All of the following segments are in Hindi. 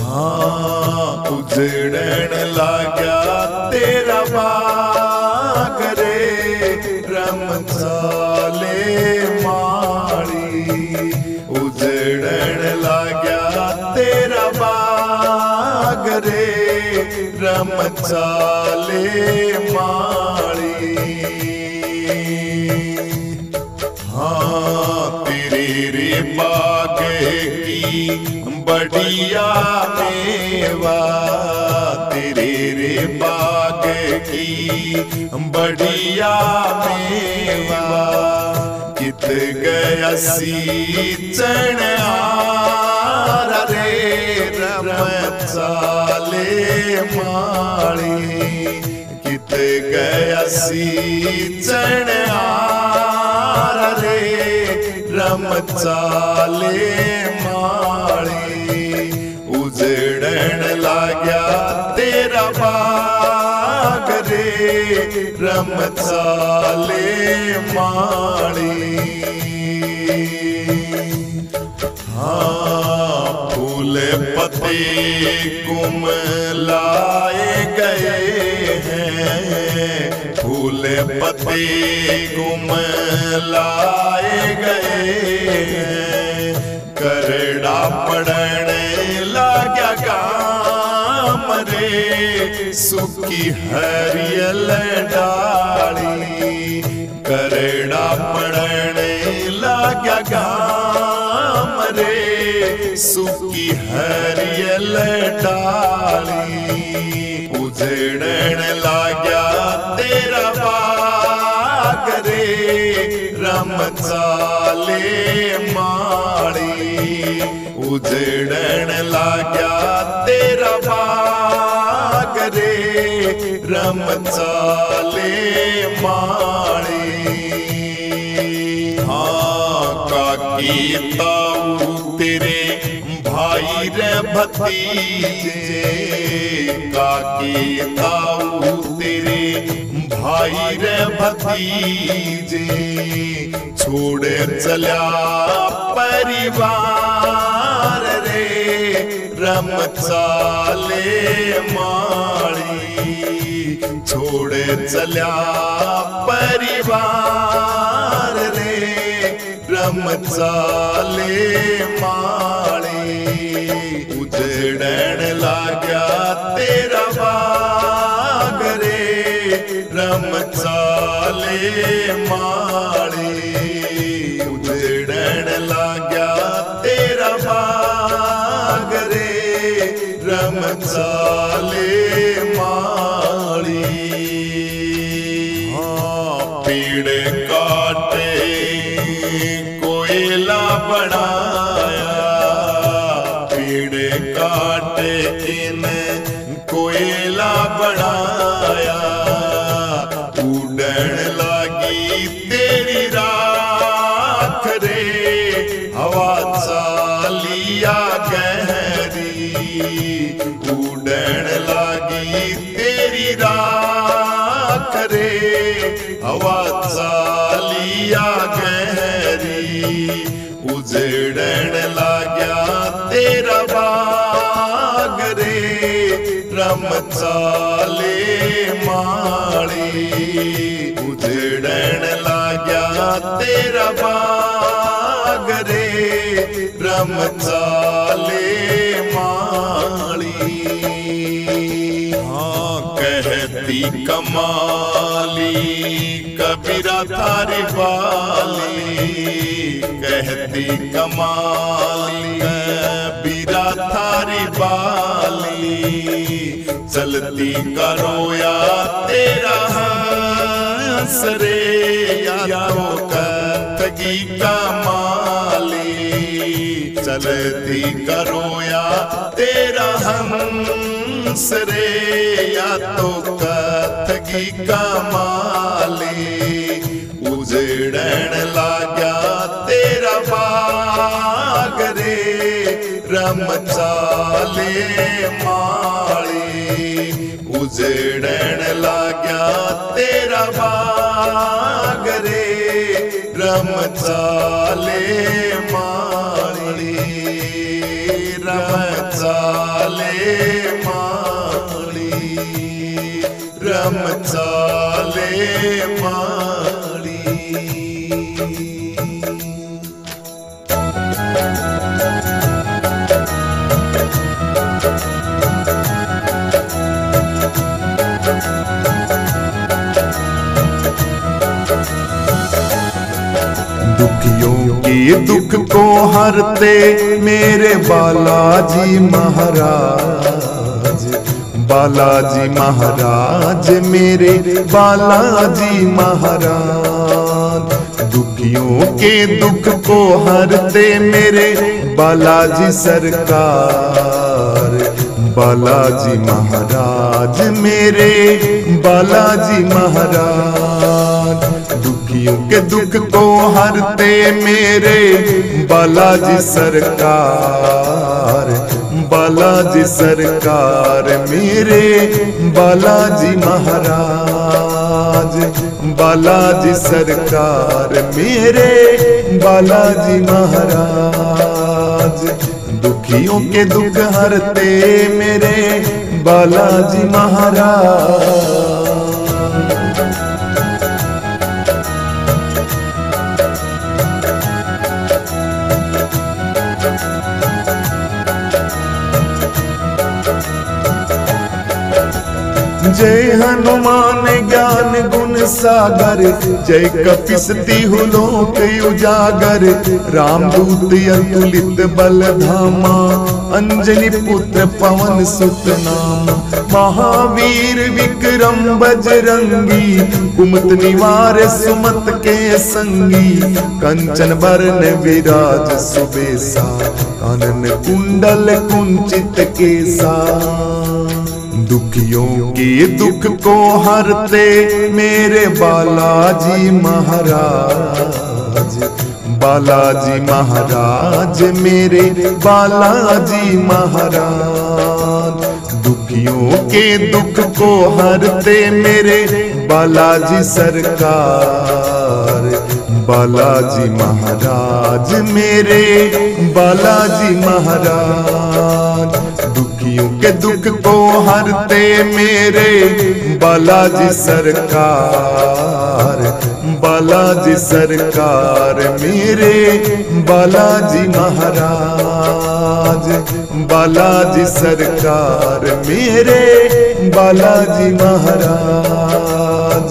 हाँ उजड़न लाग्या तेरा बाग रे रमजाले माड़ी। उजड़न लाग्या तेरा बाग रे रमजाले माड़ी। हाँ तेरे रे बाग की बढ़िया मेवा, तेरे रे बाग की बढ़िया मेवा। कित गया सींचन आरा रे रमजाले माड़ी। कित गया सींचन आरा रे रमजाले माड़ी। उजड़न लाग्या तेरा बाग रे रमजाले माड़ी। हाँ फूल पत्ते कुमलाए गए हैं, फूल पत्ते कुमलाए गए हैं। करड़ा पड़न लाग्या काम रे सुखी हरियल डाली। करड़ा पड़न लाग्या काम रे सुखी हरियल डाली। उजड़न लाग्या तेरा बाग रे रमजाले माड़ी। उजड़न लाग्या तेरा बाग रे रमजाले माड़ी। हाँ काकी ताऊ तेरे भाई रे भतीजे, काकी ताऊ तेरे भाई रे भतीजे। छोड़ चल्या परिवार रे रमजाले माड़ी। छोड़ चल्या परिवार रे रमजाले माड़ी। उजड़न लाग्या तेरा बाग रे रमजाले माड़ी। उजड़न लाग्या तेरा बाग रे रमजाले माड़ी। हाँ पेड़ काटे कोयला बनाया, पेड़ काटे इन कोयला बनाया। उड़न लागी तेरी राख रे हवा चालिया गहरी। उड़न लागी तेरी राख रे हवा चालिया गहरी। उजड़न लाग्या तेरा बाग रे रमजाले माड़ी। उजड़न लाग्या तेरा बाग रे रमजाले माड़ी। हाँ कहती कमाली कबीरा थारी वाली, कहती कमाली कबीरा थारी वाली। चलती करोया तेरा हंस रे या कथगी कमाली। चलती करोया तेरा हंस रे या तो कथगी कमाली। उजड़न लाग्या तेरा बाग रे रमजाले माड़ी। उजड़न लाग्या तेरा बाग रे रमजाले माड़ी। रम चाले माली, रम चाले माली। दुखियों के दुख को हरते मेरे बालाजी महाराज, बालाजी महाराज मेरे बालाजी महाराज। दुखियों के दुख को हरते मेरे बालाजी सरकार, बालाजी महाराज मेरे बालाजी महाराज। दुखियों के दुख को हरते मेरे बालाजी सरकार, बालाजी सरकार मेरे बालाजी महाराज, बालाजी सरकार मेरे बालाजी महाराज। दुखियों के दुख हरते मेरे बालाजी महाराज। जय हनुमान ज्ञान गुण सागर, जय कपिसती लोक उजागर। रामदूत अतुलित बल धामा, अंजनी पुत्र पवन सुत नामा। महावीर विक्रम बजरंगी, कुमत निवार सुमत के संगी। कंचन बरन विराज सुबेसा, कानन कुंडल कुंचित केसा। दुखियों के दुख को हरते मेरे बालाजी महाराज, बालाजी महाराज मेरे बालाजी महाराज। दुखियों के दुख को हरते मेरे बालाजी सरकार, बालाजी महाराज मेरे बालाजी महाराज। दुखियों के दुख को हरते मेरे बालाजी सरकार, बालाजी सरकार मेरे बालाजी महाराज, बालाजी सरकार मेरे बालाजी महाराज।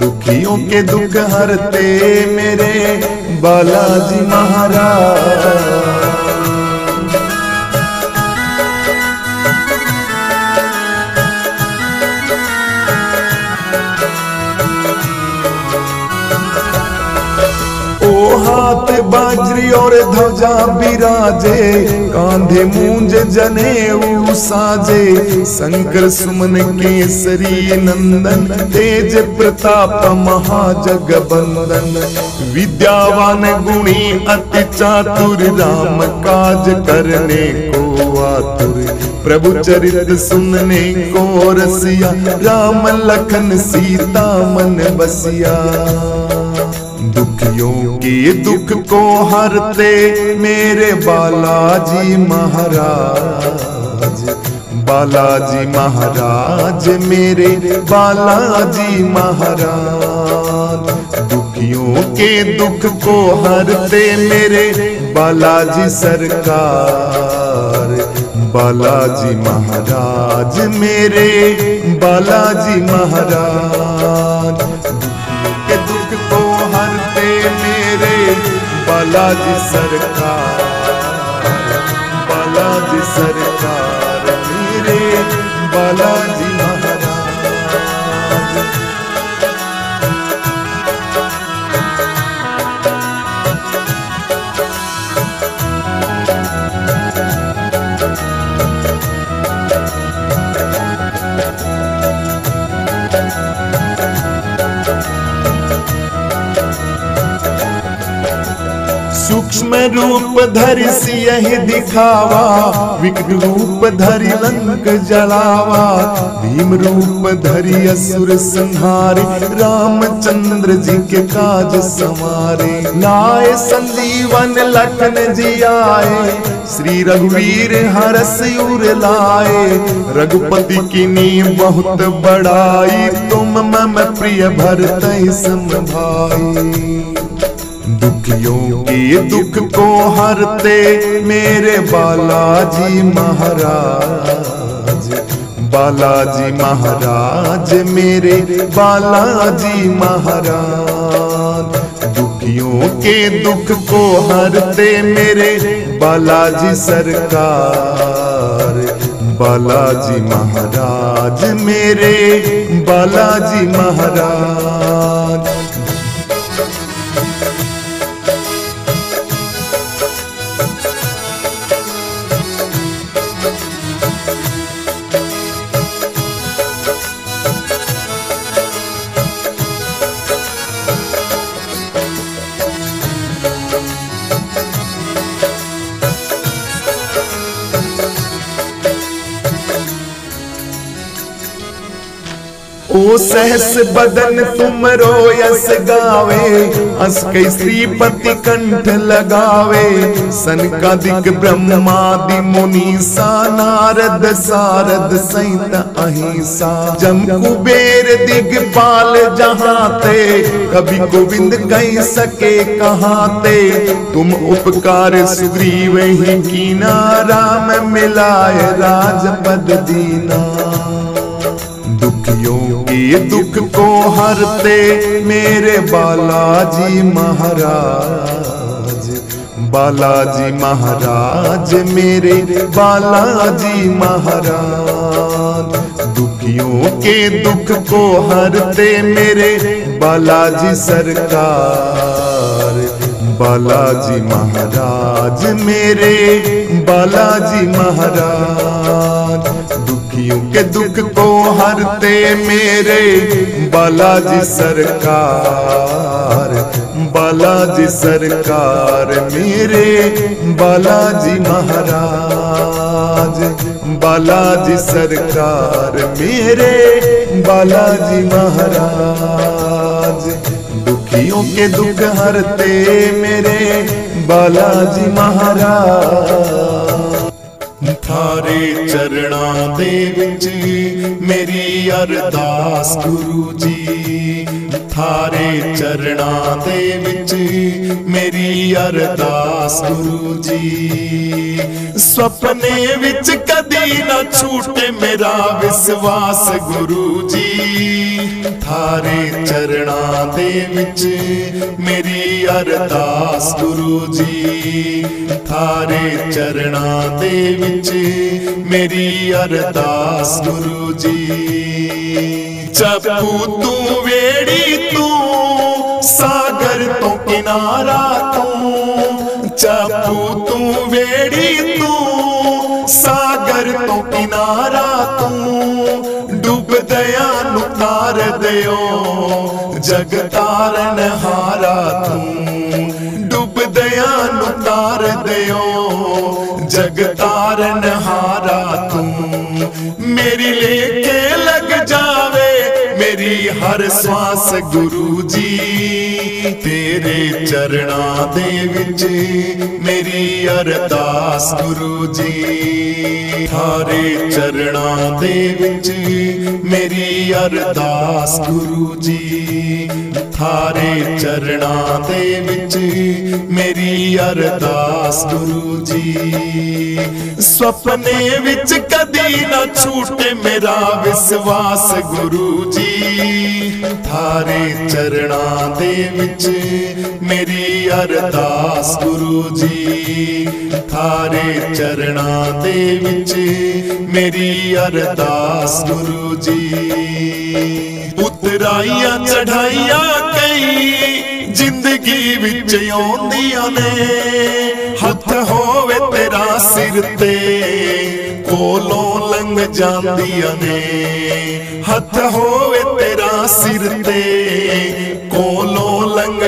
दुखियों के दुख हरते मेरे बालाजी महाराज। हाथ बाजरी और ध्वजा बिराजे, कांधे मूंज जनेऊ साजे। शंकर सुमन केसरी नंदन, तेज प्रताप महाजगबंदन। विद्यावान गुणी अति चातुर, राम काज करने को आतुर। प्रभु चरित सुनने को रसिया, राम लखन सीता मन बसिया। दुखियों के दुख को हरते मेरे बालाजी महाराज, बालाजी महाराज मेरे बालाजी महाराज। दुखियों के दुख को हरते मेरे बालाजी सरकार, बालाजी महाराज मेरे बालाजी महाराज। के दुख को हरते मेरे बालाजी सरकार, बालाजी सरकार मेरे बालाजी महाराज। सूक्ष्म रूप धरि सियहि दिखावा, विकट रूप धरि लंक जलावा। भीम रूप धरि असुर संहारे, रामचंद्र जी के काज संवारे। लाए संजीवन लखन जी आए, श्री रघुवीर हरष उर लाए। रघुपति कीन्ही बहुत बड़ाई, तुम मम प्रिय भरतहि सम भाई। दुखियों के दुख को हरते मेरे बालाजी महाराज, बालाजी महाराज मेरे बालाजी महाराज। दुखियों के दुख को हरते मेरे बालाजी सरकार, बालाजी महाराज मेरे बालाजी महाराज। ओ सहस बदन तुम रोयस गावे, हंस के श्रीपति कंठ लगावे। सनकादिक ब्रह्मादि मुनीसा, नारद सारद सहित अहिंसा। जम कुबेर दिगपाल जहाते, कभी गोविंद कह सके कहाते। तुम उपकार सुग्रीव ही कीना, राम मिलाए राजपद दीना। दुखियों के दुख को हरते मेरे बालाजी महाराज, बालाजी महाराज मेरे बालाजी महाराज। दुखियों के दुख को हरते मेरे बालाजी सरकार, बालाजी महाराज मेरे बालाजी महाराज। दुखियों के दुख को हरते मेरे बालाजी सरकार, बालाजी सरकार मेरे बालाजी महाराज, बालाजी सरकार मेरे बालाजी महाराज। दुखियों के दुख हरते मेरे बालाजी महाराज। थारे चरणा दे विच मेरी अरदास गुरु जी, थारे चरणा दे विच मेरी अरदास गुरु जी। सपने विच कदी ना छूटे मेरा विश्वास गुरु जी। थारे चरणा दे विच मेरी अरदास गुरु जी, थारे चरणा दे विच मेरी अरदास गुरु जी। चप्पू तू वेड़ी तू, सागर तो किनारा तू। चप्पू तू वेड़ी तू, सागर तो किनारा तू। डूब दया नु तार दयो, जग तारन हारा तू। डूब दया नु तार दयो, जग तारन हारा तू। मेरी लेके लग जावे मेरी हर श्वास गुरु जी। तेरे चरणा दे विच मेरी अरदास गुरु जी। थारे चरणा दे विच मेरी अरदास गुरु जी। थारे चरणा दे विच मेरी अरदास गुरु जी। सपने विच कदी ना छूटे मेरा विश्वास गुरु जी। थारे चरणा दे विच मेरी अरदास गुरु जी। थारे चरणा दे विच मेरी अरदास गुरु जी। उतराइया चढ़ाइया कई जिंदगी विच आउंदियां ने, हथ होवे तेरा सिर ते कोलों लंघ जांदियां ने। हथ होवे तेरा सिर ते कोलों लंघ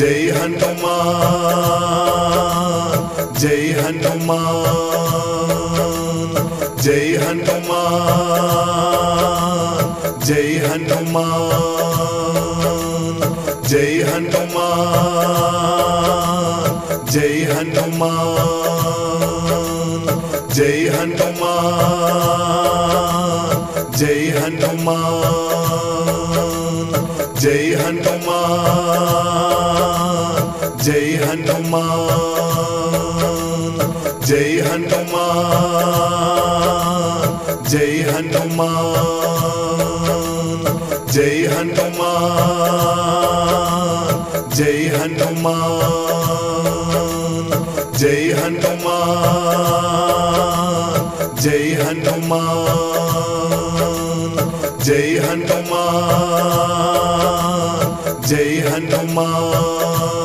जय हनुमान जय हनुमान जय हनुमान जय हनुमान जय हनुमान जय हनुमान जय हनुमान जय हनुमान जय हनुमान जय हनुमान जय हनुमान जय हनुमान जय हनुमान जय हनुमान जय हनुमान जय हनुमान जय हनुमान जय हनुमान